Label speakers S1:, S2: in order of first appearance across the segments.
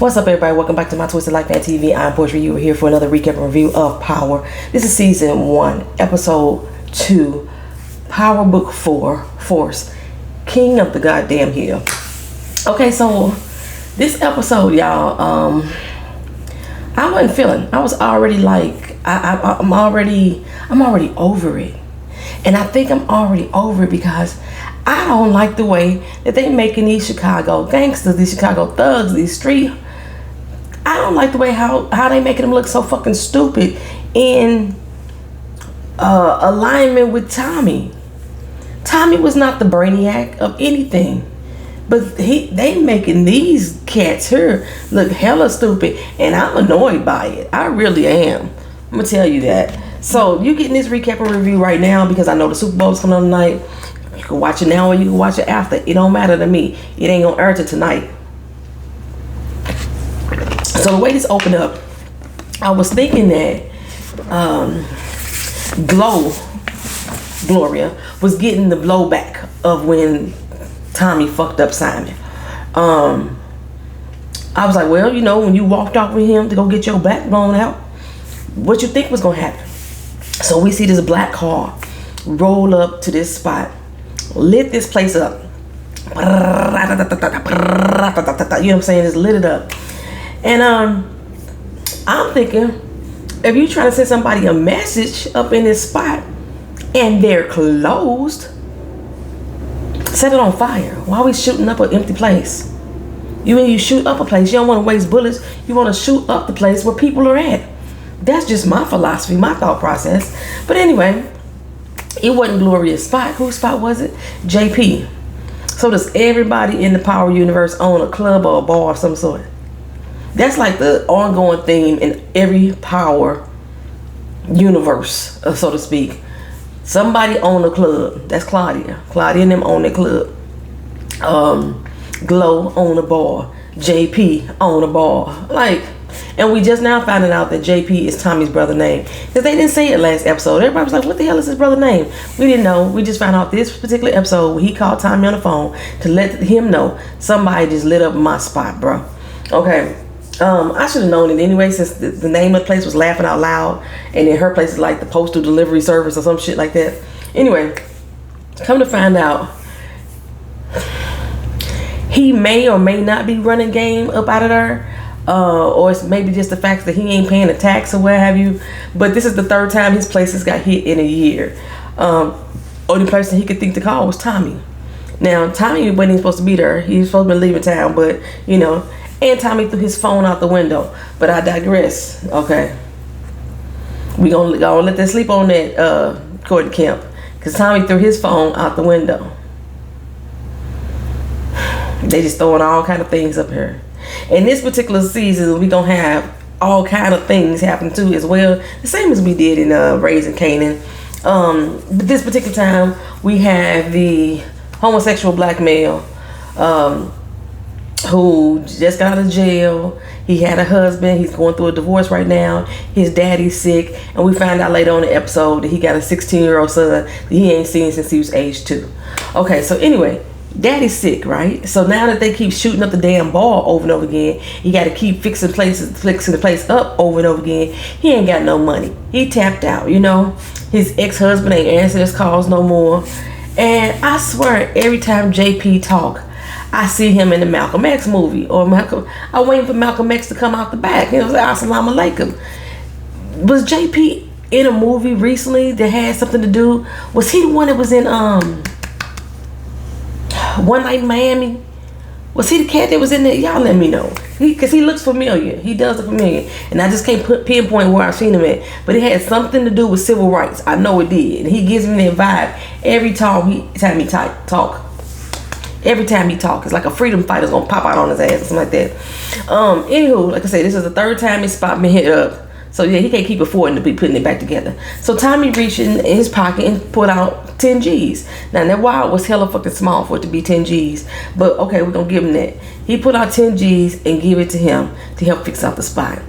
S1: What's up, everybody? Welcome back to my Twisted Life Fan TV. I'm Portia. You are here for another recap and review of Power. This is season 1, episode 2, Power Book 4, Force, King of the Goddamn Hill. Okay, so this episode, y'all, I wasn't feeling. I was already like, I'm already over it, and I think I'm already over it because I don't like the way that they making these Chicago gangsters, these Chicago thugs, these street. I don't like the way how they making them look so fucking stupid in alignment with Tommy. Tommy was not the brainiac of anything, but they making these cats here look hella stupid, and I'm annoyed by it. I really am. I'm gonna tell you that. So you getting this recap and review right now because I know the Super Bowl's coming on tonight. You can watch it now or you can watch it after. It don't matter to me. It ain't gonna air till tonight. So the way this opened up, I was thinking that Gloria was getting the blowback of when Tommy fucked up Simon. I was like, well, you know, when you walked off with him to go get your back blown out, what you think was gonna happen? So we see this black car roll up to this spot, lit this place up. You know what I'm saying? Just lit it up. And I'm thinking, if you trying to send somebody a message up in this spot and they're closed, set it on fire. Why are we shooting up an empty place? When you shoot up a place, you don't want to waste bullets. You want to shoot up the place where people are at. That's just my philosophy, my thought process. But anyway, it wasn't Gloria's spot. Whose spot was it? JP. So does everybody in the Power universe own a club or a bar of some sort? That's like the ongoing theme in every Power universe, so to speak. Somebody own a club. That's Claudia. Claudia and them own a club. Glow own a bar. JP own a bar. Like, and we just now finding out that JP is Tommy's brother's name. Because they didn't say it last episode. Everybody was like, what the hell is his brother's name? We didn't know. We just found out this particular episode where he called Tommy on the phone to let him know somebody just lit up my spot, bro. Okay. I should have known it anyway, since the name of the place was Laughing Out Loud, and then her place is like the postal delivery service or some shit like that. Anyway, come to find out, he may or may not be running game up out of there, or it's maybe just the fact that he ain't paying the tax or what have you. But this is the third time his place has got hit in a year. Only person he could think to call was Tommy. Now Tommy wasn't even supposed to be there. He was supposed to be leaving town, but you know. And Tommy threw his phone out the window. But I digress. Okay. We gonna let that sleep on that Courtney Kemp. Because Tommy threw his phone out the window. They just throwing all kind of things up here. In this particular season, we gonna have all kind of things happen too as well. The same as we did in Raising Canaan. But this particular time, we have the homosexual black male. Who just got out of jail. He had a husband. He's going through a divorce right now. His daddy's sick. And we find out later on in the episode that he got a 16-year-old son that he ain't seen since he was age 2. Okay, so anyway, daddy's sick, right? So now that they keep shooting up the damn ball over and over again, he got to keep fixing the place up over and over again. He ain't got no money. He tapped out, you know. His ex-husband ain't answering his calls no more. And I swear, every time JP talk, I see him in the Malcolm X movie, or I'm waiting for Malcolm X to come out the back. It was like, Assalamu alaikum. Was JP in a movie recently that had something to do? Was he the one that was in One Night in Miami? Was he the cat that was in there? Y'all let me know. Because he looks familiar. He does look familiar. And I just can't pinpoint where I've seen him at. But it had something to do with civil rights. I know it did. And he gives me that vibe every time he talk. Every time he talks, it's like a freedom fighter's gonna pop out on his ass or something like that. Anywho, like I said, this is the third time his spot been hit up. So yeah, he can't keep affording to be putting it back together. So Tommy reached in his pocket and pulled out 10 G's. Now that wallet was hella fucking small for it to be 10 G's. But okay, we're gonna give him that. He put out 10 G's and give it to him to help fix out the spot.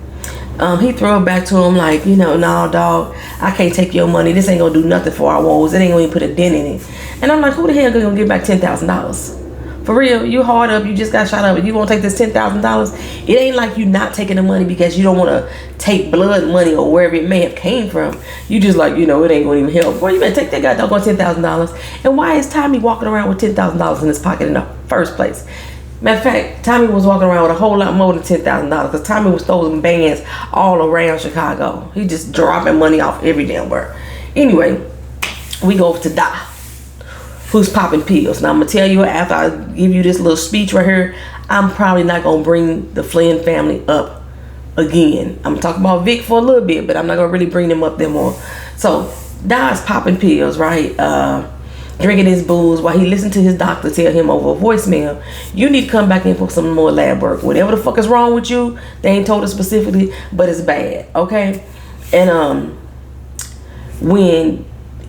S1: He throw it back to him like, you know, nah, dog, I can't take your money. This ain't gonna do nothing for our woes. It ain't gonna even put a dent in it. And I'm like, who the hell gonna give back $10,000? For real, you hard up, you just got shot up, and you won't take this $10,000. It ain't like you not taking the money because you don't want to take blood money or wherever it may have came from. You just like, you know, it ain't going to even help. Boy, you better take that guy doggone $10,000. And why is Tommy walking around with $10,000 in his pocket in the first place? Matter of fact, Tommy was walking around with a whole lot more than $10,000 because Tommy was throwing bands all around Chicago. He just dropping money off every damn where. Anyway, we go to Da, who's popping pills. Now I'm gonna tell you, after I give you this little speech right here, I'm probably not gonna bring the Flynn family up again. I'm gonna talk about Vic for a little bit, but I'm not gonna really bring them up there more. So Da's popping pills, right? Drinking his booze while he listened to his doctor tell him over a voicemail, you need to come back in for some more lab work. Whatever the fuck is wrong with you, they ain't told us specifically, but it's bad, okay? And when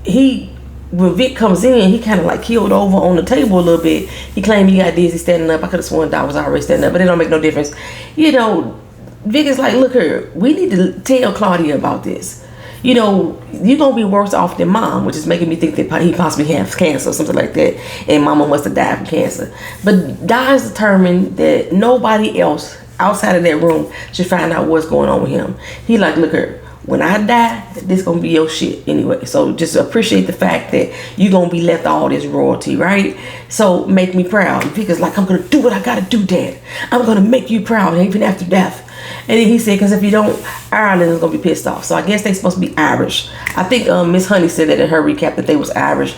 S1: Vic comes in, he kind of like keeled over on the table a little bit. He claimed he got dizzy standing up. I could have sworn Doc was already standing up, but it don't make no difference. You know, Vic is like, look here, we need to tell Claudia about this. You know, you're going to be worse off than Mom, which is making me think that he possibly has cancer or something like that. And Mama must have died from cancer. But Doc is determined that nobody else outside of that room should find out what's going on with him. He like, look here, when I die, this gonna be your shit anyway. So just appreciate the fact that you gonna be left all this royalty, right? So make me proud. Because like, I'm gonna do what I gotta do, Dad. I'm gonna make you proud even after death. And then he said, because if you don't, Ireland is gonna be pissed off. So I guess they supposed to be Irish. I think Miss Honey said that in her recap that they was Irish.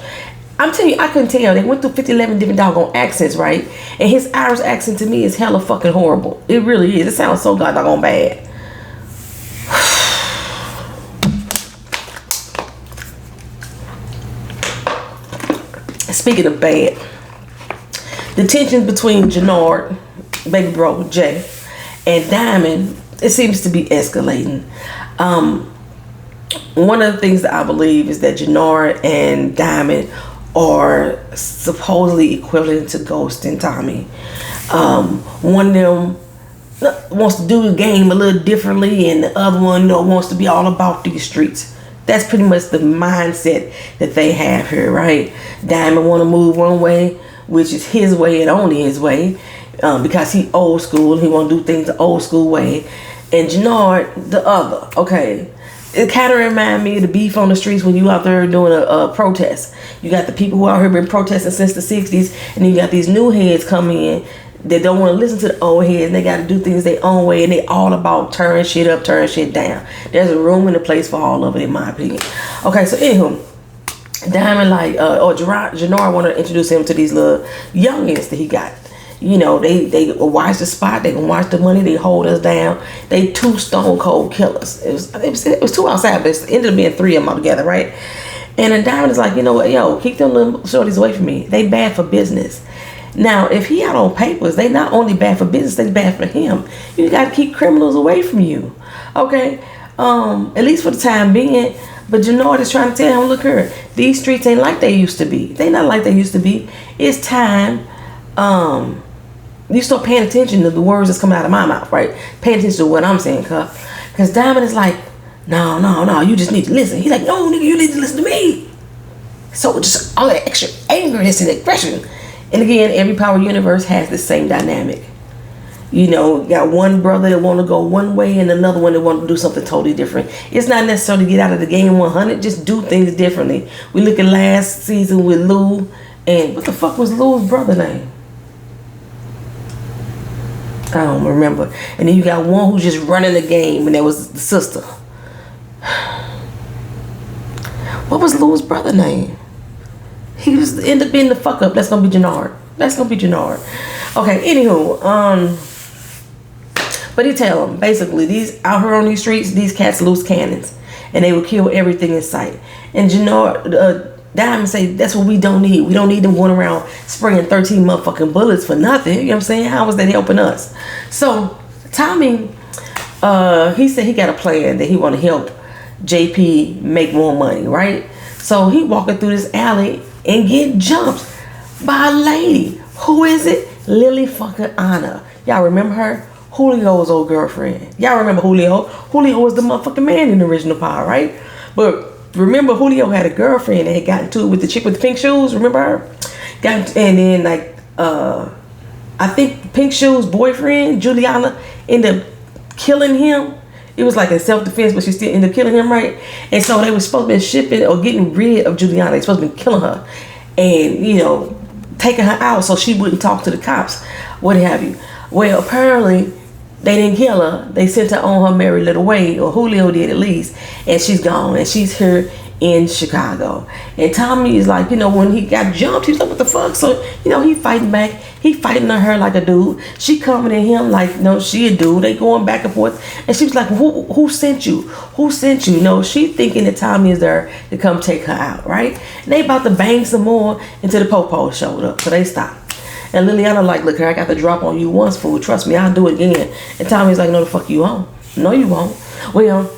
S1: I'm telling you, I couldn't tell. They went through 11 different doggone accents, right? And his Irish accent to me is hella fucking horrible. It really is. It sounds so goddamn bad. Speaking of bad, the tensions between Jenard, baby bro Jay, and Diamond, it seems to be escalating. One of the things that I believe is that Jenard and Diamond are supposedly equivalent to Ghost and Tommy. One of them wants to do the game a little differently, and the other one wants to be all about these streets. That's pretty much the mindset that they have here, right? Diamond want to move one way, which is his way and only his way, because he old school. He want to do things the old school way. And Jenard, the other. Okay, it kind of remind me of the beef on the streets when you out there doing a protest. You got the people who out here been protesting since the 60s, and then you got these new heads coming in. They don't want to listen to the old heads. They got to do things their own way, and they all about tearing shit up, tearing shit down. There's a room and a place for all of it, in my opinion. Okay, so anywho, Diamond Jenard want to introduce him to these little youngins that he got. You know, they watch the spot, they can watch the money, they hold us down. They two stone cold killers. It was two outside, but it ended up being three of them all together, right? And then Diamond is like, you know what, yo, keep them little shorties away from me. They bad for business. Now, if he out on papers, they not only bad for business, they bad for him. You got to keep criminals away from you, okay? At least for the time being. But Jenard is trying to tell him, look here, these streets ain't like they used to be. They not like they used to be. It's time you start paying attention to the words that's coming out of my mouth, right? Paying attention to what I'm saying, cuz. Because Diamond is like, no, you just need to listen. He's like, no, nigga, you need to listen to me. So just all that extra angerness and aggression. And again, every Power Universe has the same dynamic. You know, you got one brother that want to go one way and another one that want to do something totally different. It's not necessarily get out of the game 100. Just do things differently. We look at last season with Lou, and what the fuck was Lou's brother name? I don't remember. And then you got one who's just running the game, and that was the sister. What was Lou's brother name? He was end up being the fuck up. That's gonna be Jenard. Okay, anywho, but he tell them basically these out here on these streets, these cats loose cannons, and they will kill everything in sight. And Jenard, Diamond say that's what we don't need. We don't need them going around spraying 13 motherfucking bullets for nothing. You know what I'm saying? How was that helping us? So Tommy, he said he got a plan that he want to help JP make more money, right? So he walking through this alley and get jumped by a lady. Who is it? Lily fucking Anna. Y'all remember her? Julio's old girlfriend. Y'all remember Julio? Julio was the motherfucking man in the original Power, right? But remember, Julio had a girlfriend that had gotten into it with the chick with the pink shoes. Remember her? And then like I think Pink Shoe's boyfriend, Juliana, ended up killing him. It was like in self-defense, but she still ended up killing him, right? And so they were supposed to be shipping or getting rid of Juliana. They were supposed to be killing her and, you know, taking her out so she wouldn't talk to the cops, what have you. Well, apparently they didn't kill her. They sent her on her merry little way, or Julio did at least, and she's gone, and she's here in Chicago. And Tommy is like, you know, when he got jumped, he was like, what the fuck? So, you know, he fighting back. He fighting on her like a dude. She coming at him like, no, she a dude. They going back and forth. And she was like, who sent you? Who sent you? No, she thinking that Tommy is there to come take her out, right? And they about to bang some more until the po-po showed up. So they stopped. And Liliana like, look here, I got the drop on you once, fool. Trust me, I'll do it again. And Tommy's like, no, the fuck you won't. No, you won't. Well,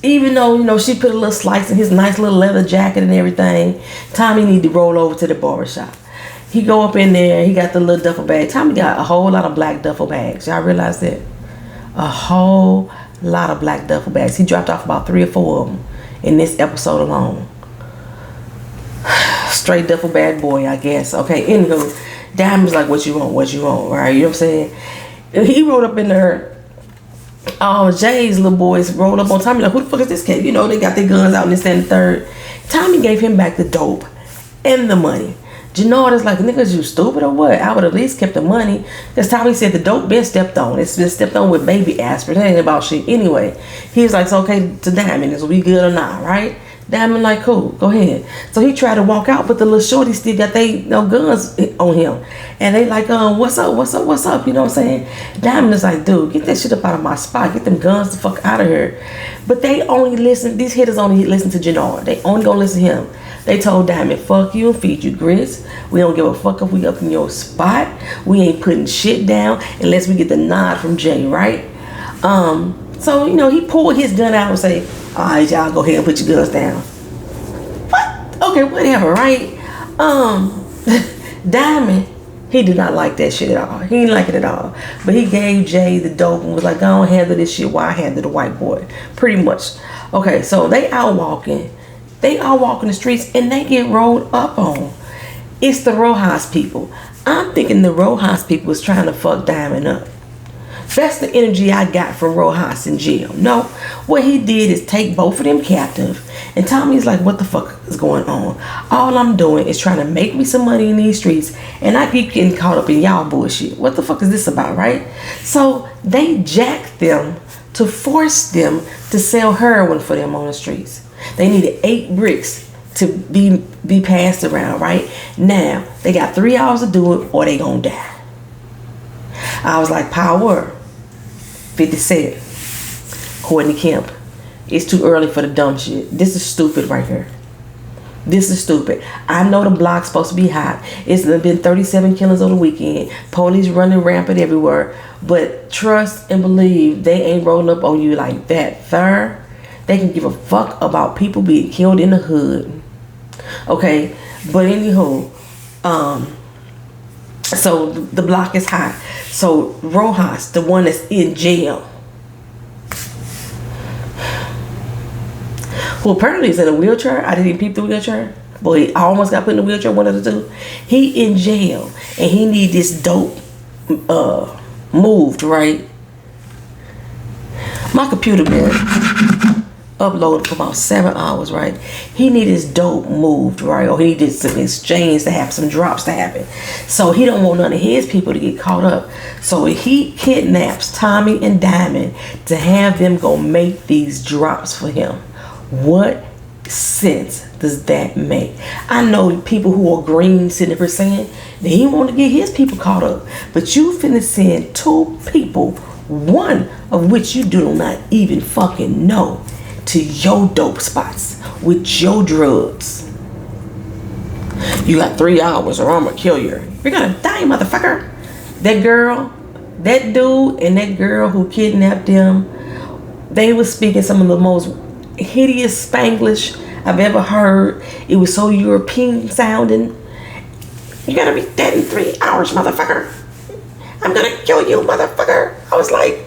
S1: even though, you know, she put a little slice in his nice little leather jacket and everything, Tommy need to roll over to the barbershop. He go up in there, he got the little duffel bag. Tommy got a whole lot of black duffel bags. Y'all realize that? A whole lot of black duffel bags. He dropped off about 3 or 4 of them in this episode alone. Straight duffel bag boy, I guess. Okay, anywho, Diamond's like, what you want, right? You know what I'm saying? He rolled up in there. Jay's little boys rolled up on Tommy like, who the fuck is this kid? You know, they got their guns out and this and the third. Tommy gave him back the dope and the money. Jenard is like, niggas, you stupid or what? I would at least kept the money. Because Tommy said the dope been stepped on. It's been stepped on with baby aspirin. That ain't about shit anyway. He was like, it's okay to Diamond. Is we good or not, right? Diamond like, cool, go ahead. So he tried to walk out, but the little shorty still got they guns on him. And they like, what's up? You know what I'm saying? Diamond is like, dude, get that shit up out of my spot. Get them guns the fuck out of here. But they only listen, these hitters only listen to Jenard. They only gonna listen to him. They told Diamond, fuck you and feed you grits. We don't give a fuck if we up in your spot. We ain't putting shit down unless we get the nod from Jay, right? So, you know, he pulled his gun out and say, all right, y'all go ahead and put your guns down. What? Okay, whatever, right? Diamond, he did not like that shit at all. He didn't like it at all. But he gave Jay the dope and was like, I don't handle this shit while I handle the white boy. Pretty much. Okay, so they out walking. They all walking the streets and they get rolled up on. It's the Rojas people. I'm thinking the Rojas people was trying to fuck Diamond up. That's the energy I got from Rojas in jail. No, what he did is take both of them captive. And Tommy's like, what the fuck is going on? All I'm doing is trying to make me some money in these streets. And I keep getting caught up in y'all bullshit. What the fuck is this about, right? So they jacked them to force them to sell heroin for them on the streets. They needed 8 bricks to be passed around, right? Now, they got 3 hours to do it or they gonna die. I was like, power. 50 Cent. Courtney Kemp. It's too early for the dumb shit. This is stupid right here. This is stupid. I know the block's supposed to be hot. It's been 37 killings on the weekend. Police running rampant everywhere. But trust and believe they ain't rolling up on you like that. Third, they can give a fuck about people being killed in the hood. Okay, but anywho, so the block is hot. So Rojas, the one that's in jail, who apparently is in a wheelchair. I didn't even peep the wheelchair. Boy, I almost got put in a wheelchair, one of the two. He in jail and he need this dope moved, right? My computer been uploaded for about 7 hours, right? He need his dope moved, right? Or he needed some exchange to happen, some drops to happen. So he don't want none of his people to get caught up. So he kidnaps Tommy and Diamond to have them go make these drops for him. What sense does that make? I know people who are green sitting there saying that he want to get his people caught up. But you finna send 2 people, one of which you do not even fucking know, to your dope spots with your drugs. You got 3 hours or I'm gonna kill you. You're gonna die, motherfucker. That girl, that dude, and that girl who kidnapped them, they were speaking some of the most hideous Spanglish I've ever heard. It was so European sounding. You're gonna be dead in 3 hours, motherfucker. I'm gonna kill you, motherfucker. I was like,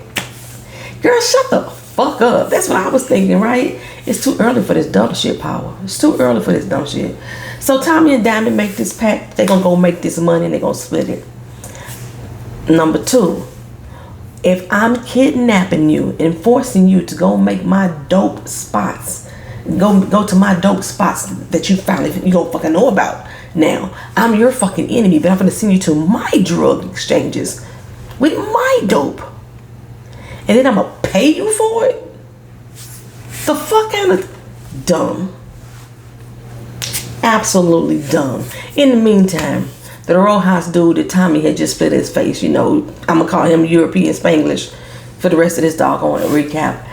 S1: girl, shut the fuck fuck up. That's what I was thinking, right? It's too early for this dumb shit, Power. It's too early for this dumb shit. So Tommy and Diamond make this pact. They gonna go make this money and they gonna split it. Number 2, if I'm kidnapping you and forcing you to go make my dope spots, go to my dope spots that you don't fucking know about now, I'm your fucking enemy, but I'm gonna send you to my drug exchanges with my dope, and then I'm gonna pay you for it. The fuck kind of dumb. Absolutely dumb. In the meantime, the Rojas dude that Tommy had just split his face, I'm gonna call him European Spanglish for the rest of this doggone recap.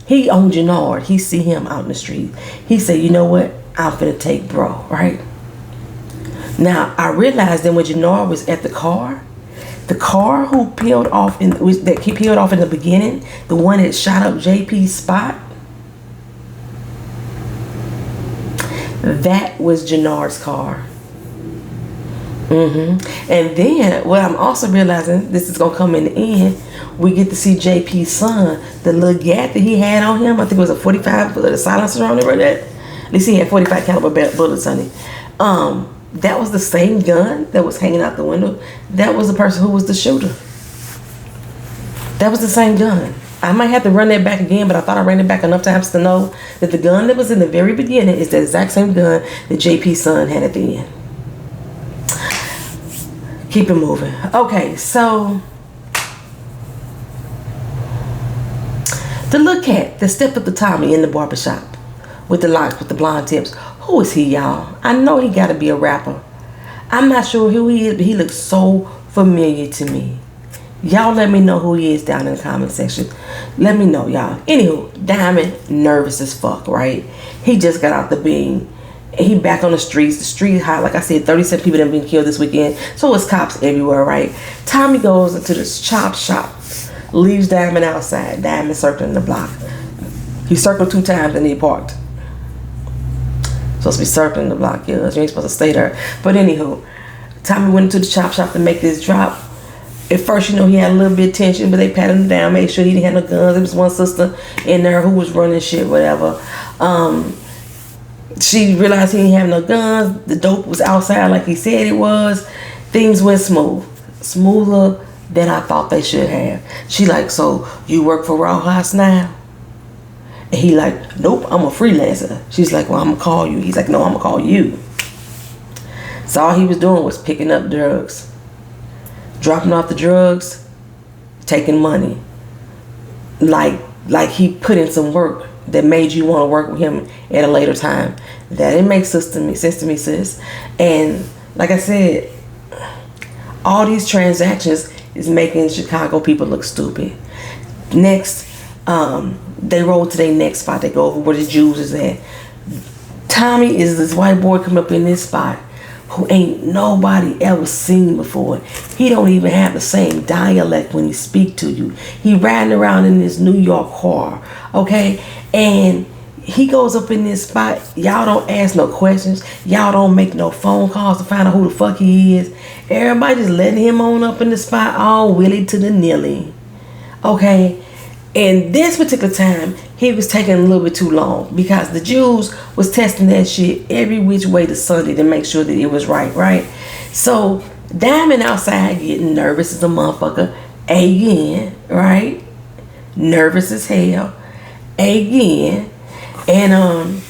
S1: He owned Jenard. He see him out in the street. He said, you know what? I'm finna take bro, right? Now, I realized that when Jenard was at the car who peeled off in the beginning, the one that shot up JP's spot, that was Jenard's car. And then what I'm also realizing, this is gonna come in the end, we get to see JP's son, the little gap that he had on him. I think it was a 45 bullet, a silencer on it, right there. At least he had 45 caliber bullets on it. That was the same gun that was hanging out the window. That was the person who was the shooter. That was the same gun. I might have to run that back again, but I thought I ran it back enough times to know that the gun that was in the very beginning is the exact same gun that JP's son had at the end. Keep it moving. Okay, so the little cat that stepped up to Tommy in the barbershop with the locks, with the blonde tips. Who is he, y'all? I know he got to be a rapper. I'm not sure who he is, but he looks so familiar to me. Y'all let me know who he is down in the comment section. Let me know, y'all. Anywho, Diamond nervous as fuck, right? He just got out the beam. He back on the streets. The street hot. Like I said, 37 people have been killed this weekend. So it's cops everywhere, right? Tommy goes into this chop shop. Leaves Diamond outside. Diamond circling the block. He circled 2 times and he parked. Supposed to be circling the block, yeah. You ain't supposed to stay there. But anywho, Tommy went into the chop shop to make this drop. At first, he had a little bit of tension, but they patted him down, made sure he didn't have no guns. There was one sister in there who was running shit, whatever. She realized he didn't have no guns. The dope was outside like he said it was. Things went smooth. Smoother than I thought they should have. She like, so you work for Rojas now? And he like, nope, I'm a freelancer. She's like, well, I'm gonna call you. He's like, no, I'm gonna call you. So all he was doing was picking up drugs, dropping off the drugs, taking money. Like he put in some work that made you want to work with him at a later time. That it makes sense to me, sis. And like I said, all these transactions is making Chicago people look stupid. Next, they roll to their next spot. They go over where the Jews is at. Tommy is this white boy coming up in this spot who ain't nobody ever seen before. He don't even have the same dialect when he speak to you. He riding around in this New York car, okay? And he goes up in this spot. Y'all don't ask no questions. Y'all don't make no phone calls to find out who the fuck he is. Everybody just letting him on up in the spot all willy to the nilly, okay? And this particular time, he was taking a little bit too long because the Jews was testing that shit every which way to Sunday to make sure that it was right? So Diamond outside getting nervous as a motherfucker again, right? Nervous as hell again. And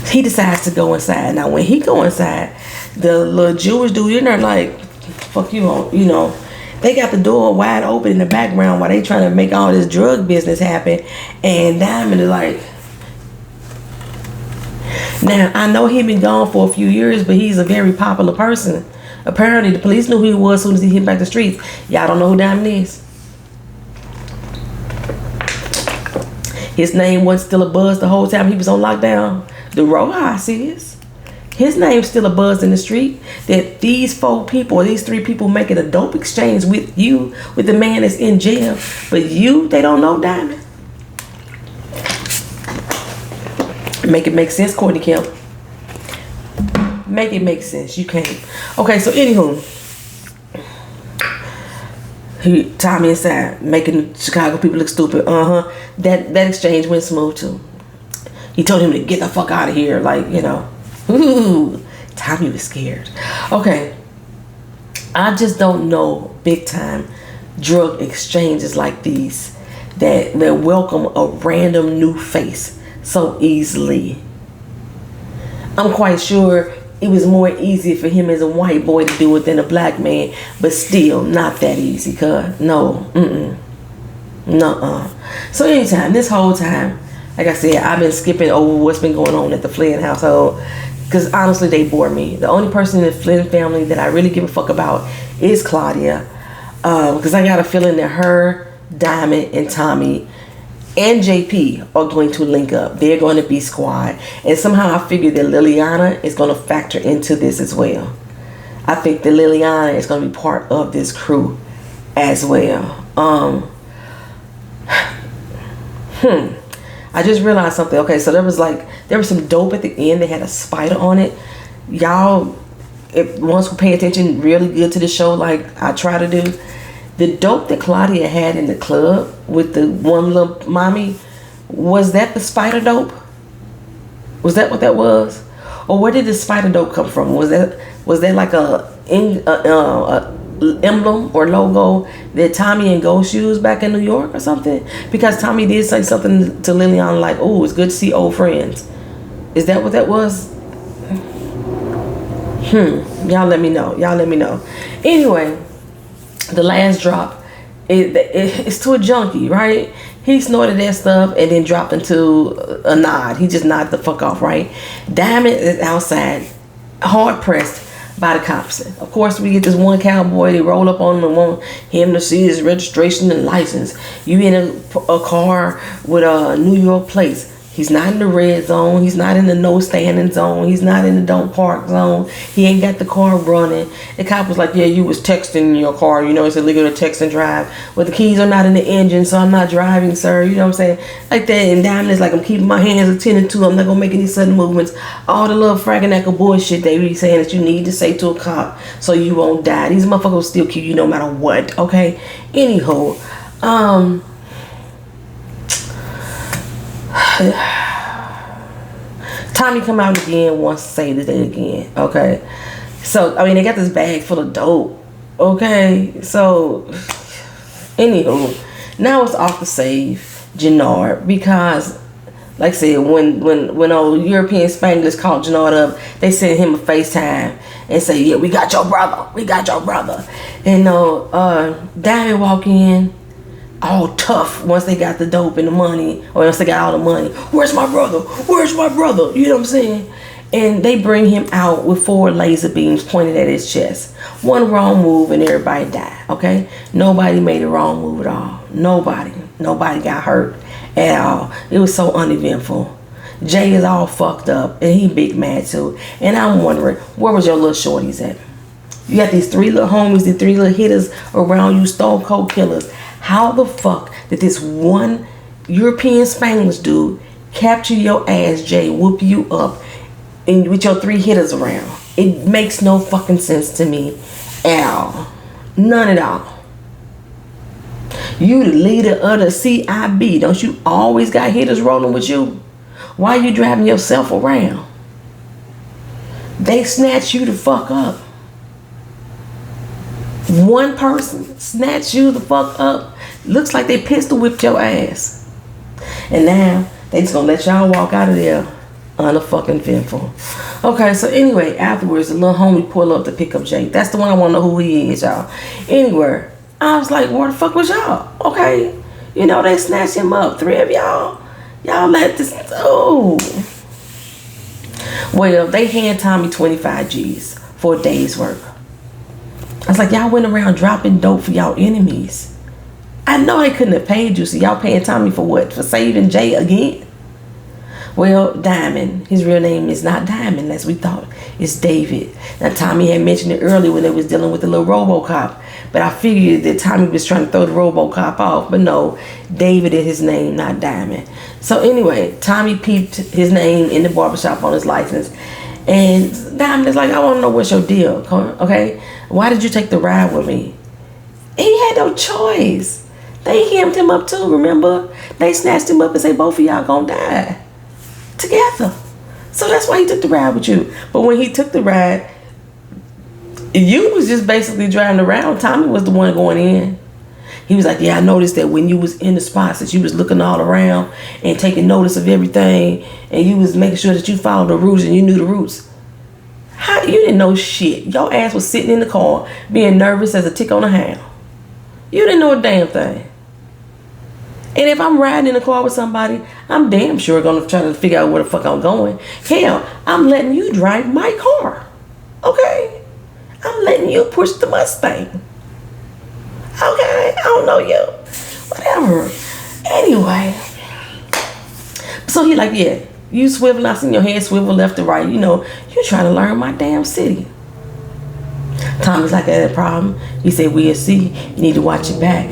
S1: he decides to go inside. Now when he go inside, the little Jewish dude in there like, fuck you on, they got the door wide open in the background while they trying to make all this drug business happen. And Diamond is like, now I know he been gone for a few years, but he's a very popular person. Apparently the police knew who he was as soon as he hit back the streets. Y'all don't know who Diamond is. His name wasn't still a buzz the whole time he was on lockdown. The Rojas is. His name's still a buzz in the street. That these 4 people or these 3 people making a dope exchange with you, with the man that's in jail. But they don't know Diamond. Make it make sense, Courtney Kemp. Make it make sense. You can't. Okay, so anywho. Tommy inside, making Chicago people look stupid. That exchange went smooth too. He told him to get the fuck out of here, like, you know. Ooh, Tommy was scared. Okay, I just don't know big time drug exchanges like these that welcome a random new face so easily. I'm quite sure it was more easy for him as a white boy to do it than a black man, but still not that easy, cuz no, nuh-uh. So anytime, this whole time, like I said, I've been skipping over what's been going on at the Flynn household, because honestly they bore me. The only person in the Flynn family that I really give a fuck about is Claudia, because I got a feeling that her, Diamond, and Tommy and JP are going to link up. They're going to be squad, and somehow I figure that Liliana is going to factor into this as well. I think that Liliana is going to be part of this crew as well. I just realized something. Okay, so there was some dope at the end. They had a spider on it. Y'all, if ones who pay attention really good to the show, like I try to do, the dope that Claudia had in the club with the one little mommy, was that the spider dope? Was that what that was? Or where did the spider dope come from? Was that like a emblem or logo that Tommy and Ghost used back in New York or something? Because Tommy did say something to Liliana like, "Oh, it's good to see old friends." Is that what that was? Y'all let me know. Anyway, the last drop, it's to a junkie, right? He snorted that stuff and then dropped into a nod. He just nodded the fuck off, right? Diamond is outside, hard pressed by the cops. Of course, we get this one cowboy. They roll up on him and want him to see his registration and license. You in a car with a New York plates. He's not in the red zone. He's not in the no standing zone. He's not in the don't park zone. He ain't got the car running. The cop was like, "Yeah, you was texting in your car. You know, it's illegal to text and drive. But the keys are not in the engine, so I'm not driving, sir." You know what I'm saying? Like that. And Diamond is like, "I'm keeping my hands attended to. I'm not going to make any sudden movements." All the little fraganackle bullshit they be saying that you need to say to a cop so you won't die. These motherfuckers will still kill you no matter what, okay? Anywho, Tommy come out again, wants to say this again, okay? So, I mean, they got this bag full of dope, okay? So, anywho, now it's off to save Jenard, because, like I said, when old European Spanglish called Jenard up, they sent him a FaceTime and say, "Yeah, we got your brother. And Diamond walk in, all tough once they got the dope and the money, or once they got all the money. Where's my brother? You know what I'm saying? And they bring him out with 4 laser beams pointed at his chest. One wrong move and everybody died, okay? Nobody made a wrong move at all. Nobody got hurt at all. It was so uneventful. Jay is all fucked up and he big mad too. And I'm wondering, where was your little shorties at? You got these 3 little homies, the 3 little hitters around you, stone cold killers. How the fuck did this one European Spanglish dude capture your ass, Jay, whoop you up, and with your 3 hitters around? It makes no fucking sense to me at all. None at all. You the leader of the CIB. Don't you always got hitters rolling with you? Why you driving yourself around? They snatch you the fuck up. One person snatched you the fuck up. Looks like they pistol whipped your ass. And now they just gonna let y'all walk out of there unfucking-eventful. Okay, so anyway, afterwards the little homie pull up to pick up Jake. That's the one I wanna know who he is, y'all. Anyway, I was like, where the fuck was y'all? Okay. You know, they snatched him up. 3 of y'all. Y'all let this. Oh. Well, they hand Tommy 25 G's for a day's work. I was like, y'all went around dropping dope for y'all enemies. I know they couldn't have paid you, so y'all paying Tommy for what? For saving Jay again? Well, Diamond, his real name is not Diamond as we thought. It's David. Now, Tommy had mentioned it earlier when they was dealing with the little RoboCop. But I figured that Tommy was trying to throw the RoboCop off. But no, David is his name, not Diamond. So anyway, Tommy peeped his name in the barbershop on his license. And Diamond is like, I want to know what's your deal, okay? Why did you take the ride with me? He had no choice. They hemmed him up too, remember? They snatched him up and said, both of y'all gonna die together. So that's why he took the ride with you. But when he took the ride, you was just basically driving around. Tommy was the one going in. He was like, yeah, I noticed that when you was in the spots that you was looking all around and taking notice of everything, and you was making sure that you followed the routes and you knew the routes. How you didn't know shit? Your ass was sitting in the car being nervous as a tick on a hound. You didn't know a damn thing. And if I'm riding in the car with somebody, I'm damn sure gonna try to figure out where the fuck I'm going. Hell, I'm letting you drive my car. Okay? I'm letting you push the Mustang. Okay? I don't know you. Whatever. Anyway. So he like, yeah, you swivel, I seen your head swivel left to right. You know, you trying to learn my damn city. Tommy's like, that a problem? He said, we'll see. You need to watch your back.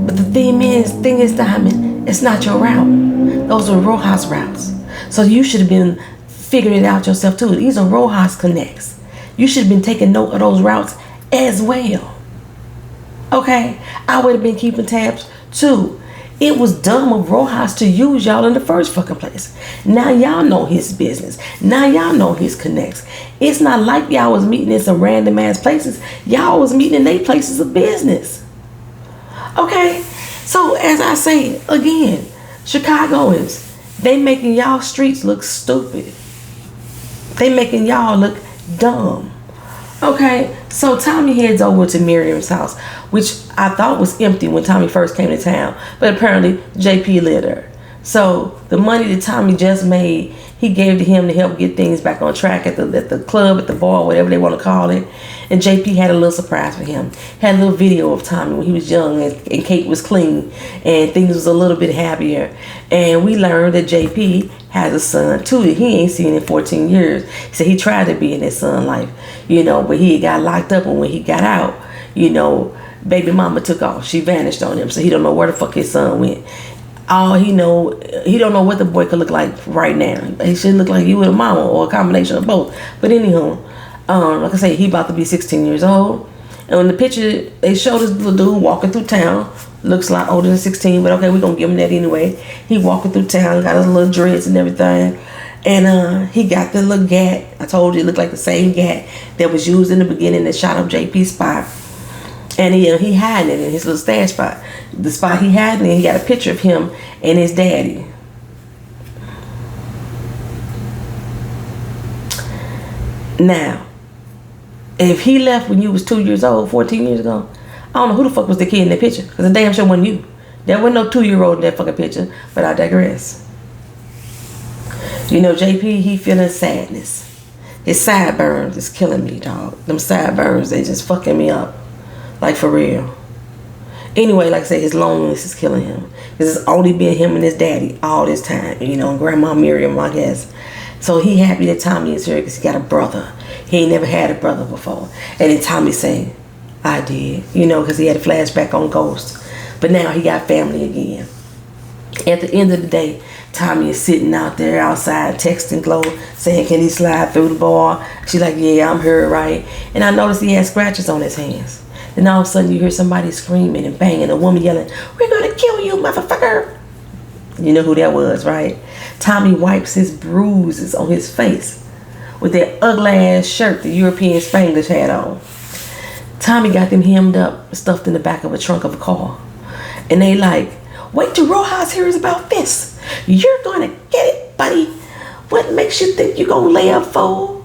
S1: But the thing is, Diamond, it's not your route. Those are Rojas routes. So you should have been figuring it out yourself too. These are Rojas connects. You should have been taking note of those routes as well. Okay? I would have been keeping tabs too. It was dumb of Rojas to use y'all in the first fucking place. Now y'all know his business. Now y'all know his connects. It's not like y'all was meeting in some random ass places. Y'all was meeting in their places of business. Okay? So as I say again, Chicagoans, they making y'all streets look stupid. They making y'all look dumb. Okay, so Tommy heads over to Miriam's house, which I thought was empty when Tommy first came to town, but apparently JP lived there. So the money that Tommy just made, he gave to him to help get things back on track at the club, at the bar, whatever they want to call it. And JP had a little surprise for him. Had a little video of Tommy when he was young and Kate was clean and things was a little bit happier. And we learned that JP has a son too that he ain't seen in 14 years. He said he tried to be in his son's life, you know, but he got locked up, and when he got out, you know, baby mama took off. She vanished on him, so he don't know where the fuck his son went. All he don't know what the boy could look like right now. He should look like you with a mama or a combination of both. But anyhow, like I say, he about to be 16 years old. And in the picture, they showed this little dude walking through town. Looks a lot older than 16, but okay, we're going to give him that anyway. He walking through town, got his little dreads and everything. And he got the little gat. I told you it looked like the same gat that was used in the beginning that shot up JP's spot. And he hiding it in his little stash spot. The spot he had in, he got a picture of him and his daddy. Now, if he left when you was 2 years old, 14 years ago, I don't know who the fuck was the kid in that picture. Because the damn sure wasn't you. There wasn't no 2-year-old in that fucking picture. But I digress. You know, JP, he feeling sadness. His sideburns is killing me, dog. Them sideburns, they just fucking me up. Like, for real. Anyway, like I said, his loneliness is killing him. Because it's only been him and his daddy all this time. You know, and Grandma Miriam, I guess. So he happy that Tommy is here because he got a brother. He ain't never had a brother before. And then Tommy saying, I did. You know, because he had a flashback on Ghost. But now he got family again. At the end of the day, Tommy is sitting out there outside texting Glo, saying, can he slide through the bar? She's like, yeah, I'm here, right? And I noticed he had scratches on his hands. Then all of a sudden you hear somebody screaming and banging, a woman yelling, we're gonna kill you, motherfucker. You know who that was, right? Tommy wipes his bruises on his face with that ugly ass shirt the European Spanglish had on. Tommy got them hemmed up, stuffed in the back of a trunk of a car. And they like, wait till Rojas hears about this. You're gonna get it, buddy. What makes you think you're gonna lay up, fool?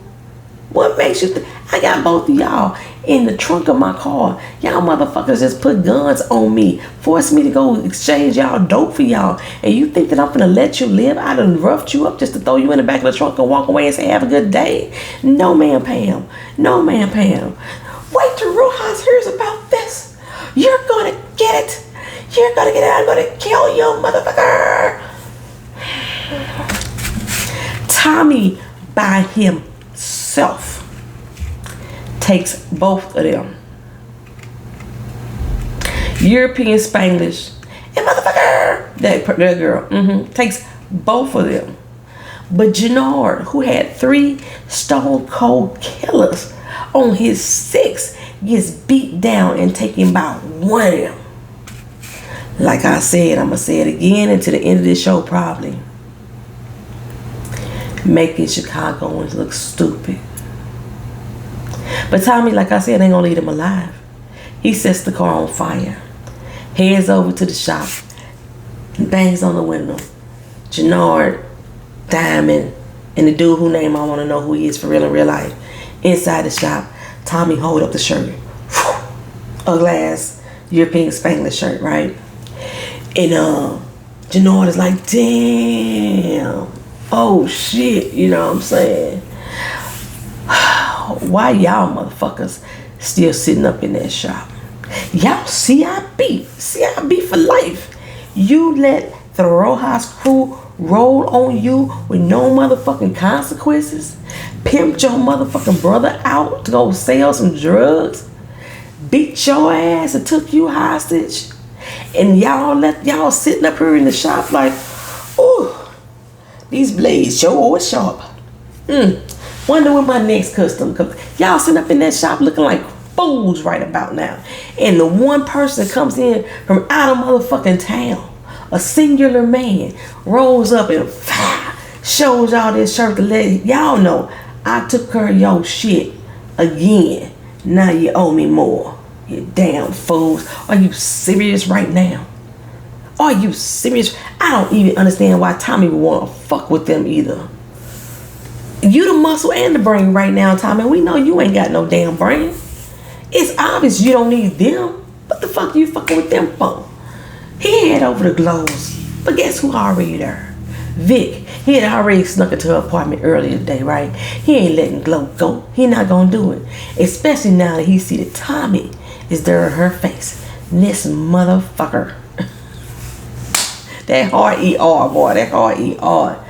S1: What makes you think? I got both of y'all in the trunk of my car. Y'all motherfuckers just put guns on me, forced me to go exchange y'all dope for y'all. And you think that I'm gonna let you live? I done roughed you up just to throw you in the back of the trunk and walk away and say, have a good day? No, ma'am, Pam. No, ma'am, Pam. Wait till Rojas hears about this. You're gonna get it. You're gonna get it. I'm gonna kill you, motherfucker. Tommy by himself takes both of them. European Spanglish and motherfucker, that girl, takes both of them. But Jenard, who had 3 stone cold killers on his 6, gets beat down and taken by one of them. Like I said, I'm going to say it again until the end of this show probably. Making Chicagoans look stupid. But Tommy, like I said, ain't going to leave him alive. He sets the car on fire. Heads over to the shop. Bangs on the window. Jenard, Diamond, and the dude whose name I want to know who he is for real in real life. Inside the shop, Tommy hold up the shirt. A glass European Spanglish shirt, right? And Jenard is like, damn. Oh shit, you know what I'm saying? Why y'all motherfuckers still sitting up in that shop? Y'all CIB for life. You let the Rojas crew roll on you with no motherfucking consequences, pimped your motherfucking brother out to go sell some drugs, beat your ass and took you hostage, and y'all sitting up here in the shop like, ooh, these blades sure is sharp. Wonder when my next custom comes. Y'all sitting up in that shop looking like fools right about now. And the one person that comes in from out of motherfucking town, a singular man, rolls up and shows y'all this shirt to let y'all know I took care of your shit again. Now you owe me more. You damn fools. Are you serious right now? Are you serious? I don't even understand why Tommy would want to fuck with them either. You the muscle and the brain right now, Tommy. We know you ain't got no damn brain. It's obvious you don't need them. What the fuck you fucking with them for? He had over the Glows. But guess who already there? Vic. He had already snuck into her apartment earlier today, right? He ain't letting Glow go. He not gonna do it. Especially now that he see that Tommy is there in her face. This motherfucker. That hard ER, boy. That hard ER.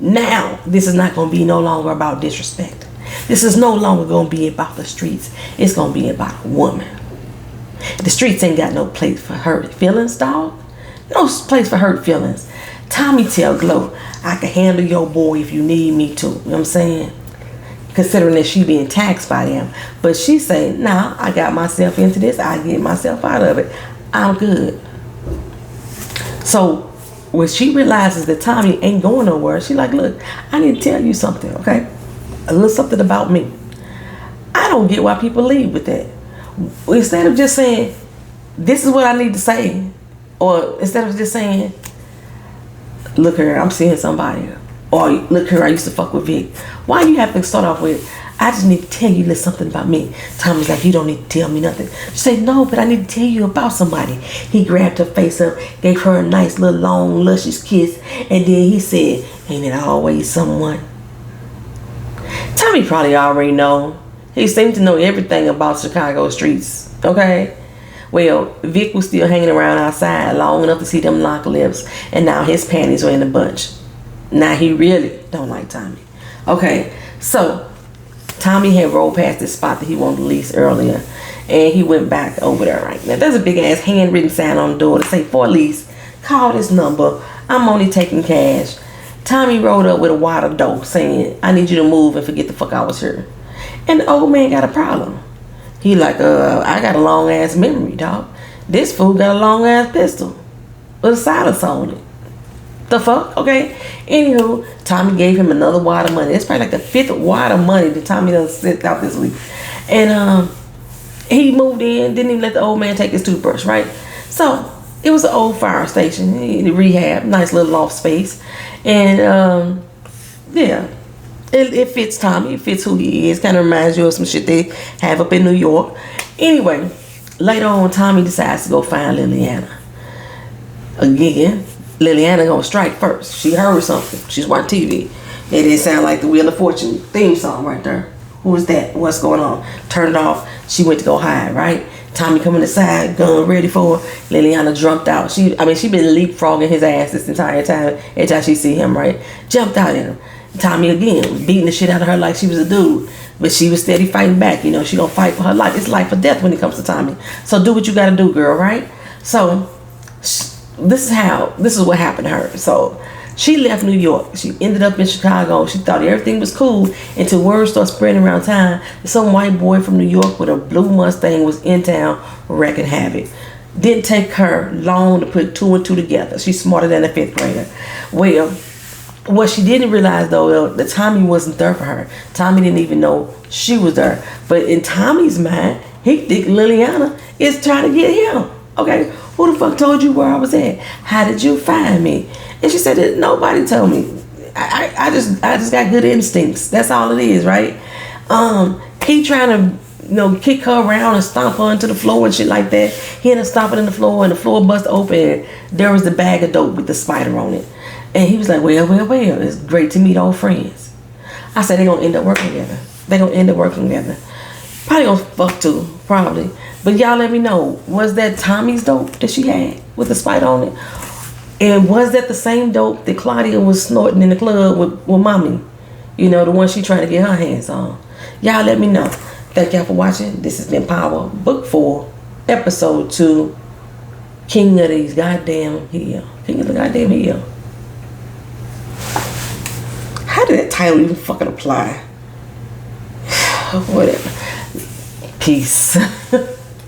S1: Now, this is not going to be no longer about disrespect. This is no longer going to be about the streets. It's going to be about a woman. The streets ain't got no place for hurt feelings, dog. No place for hurt feelings. Tommy tell Glow, I can handle your boy if you need me to. You know what I'm saying? Considering that she being taxed by them. But she say, nah, I got myself into this. I get myself out of it. I'm good. So when she realizes that Tommy ain't going nowhere, she like, look, I need to tell you something, okay? A little something about me. I don't get why people leave with that. Instead of just saying, this is what I need to say, or instead of just saying, look here, I'm seeing somebody, or look here, I used to fuck with Vic. Why you have to start off with, I just need to tell you something about me. Tommy's like, you don't need to tell me nothing. She said, no, but I need to tell you about somebody. He grabbed her face up, gave her a nice little long, luscious kiss, and then he said, ain't it always someone? Tommy probably already know. He seemed to know everything about Chicago streets, okay? Well, Vic was still hanging around outside long enough to see them lock lips, and now his panties were in a bunch. Now he really don't like Tommy. Okay, so Tommy had rolled past this spot that he wanted to lease earlier, and he went back over there right now. There's a big ass handwritten sign on the door that say, for lease, call this number, I'm only taking cash. Tommy rolled up with a wad of dough saying, I need you to move and forget the fuck I was here. And the old man got a problem. He like, I got a long ass memory, dog. This fool got a long ass pistol with a silence on it. The fuck? Okay. Anywho, Tommy gave him another wad of money. It's probably like the 5th wad of money that Tommy done sent out this week. And he moved in, didn't even let the old man take his toothbrush, right? So it was an old fire station, rehab, nice little loft space. And yeah, it fits Tommy, it fits who he is. Kind of reminds you of some shit they have up in New York. Anyway, later on, Tommy decides to go find Liliana. Again, Liliana gonna strike first. She heard something. She's watching TV. It didn't sound like the Wheel of Fortune theme song right there. Who is that? What's going on? Turned it off. She went to go hide, right? Tommy coming inside, gun ready for her. Liliana jumped out. She been leapfrogging his ass this entire time. Every time she see him, right? Jumped out at him. Tommy again, beating the shit out of her like she was a dude. But she was steady fighting back. You know, she gonna fight for her life. It's life or death when it comes to Tommy. So do what you gotta do, girl, right? So this is what happened to her. So She left New York. She ended up in Chicago. She thought everything was cool until word started spreading around town that some white boy from New York with a blue Mustang was in town wrecking havoc. Didn't take her long to put two and two together. She's smarter than a fifth grader. Well, what she didn't realize though, that Tommy wasn't there for her. Tommy didn't even know she was there. But in Tommy's mind, he think Liliana is trying to get him. Okay, who the fuck told you where I was at? How did you find me? And she said that nobody told me. I just got good instincts. That's all it is, right? He trying to kick her around and stomp her into the floor and shit like that. He ended up stomping in the floor and the floor bust open and there was the bag of dope with the spider on it. And he was like, well, it's great to meet old friends. I said, they're going to end up working together. Probably going to fuck too, probably. But y'all let me know, was that Tommy's dope that she had with the spider on it? And was that the same dope that Claudia was snorting in the club with Mommy? You know, the one she trying to get her hands on. Y'all let me know. Thank y'all for watching. This has been Power, Book 4, Episode 2, King of the Goddamn Hill. How did that title even fucking apply? Whatever. Peace.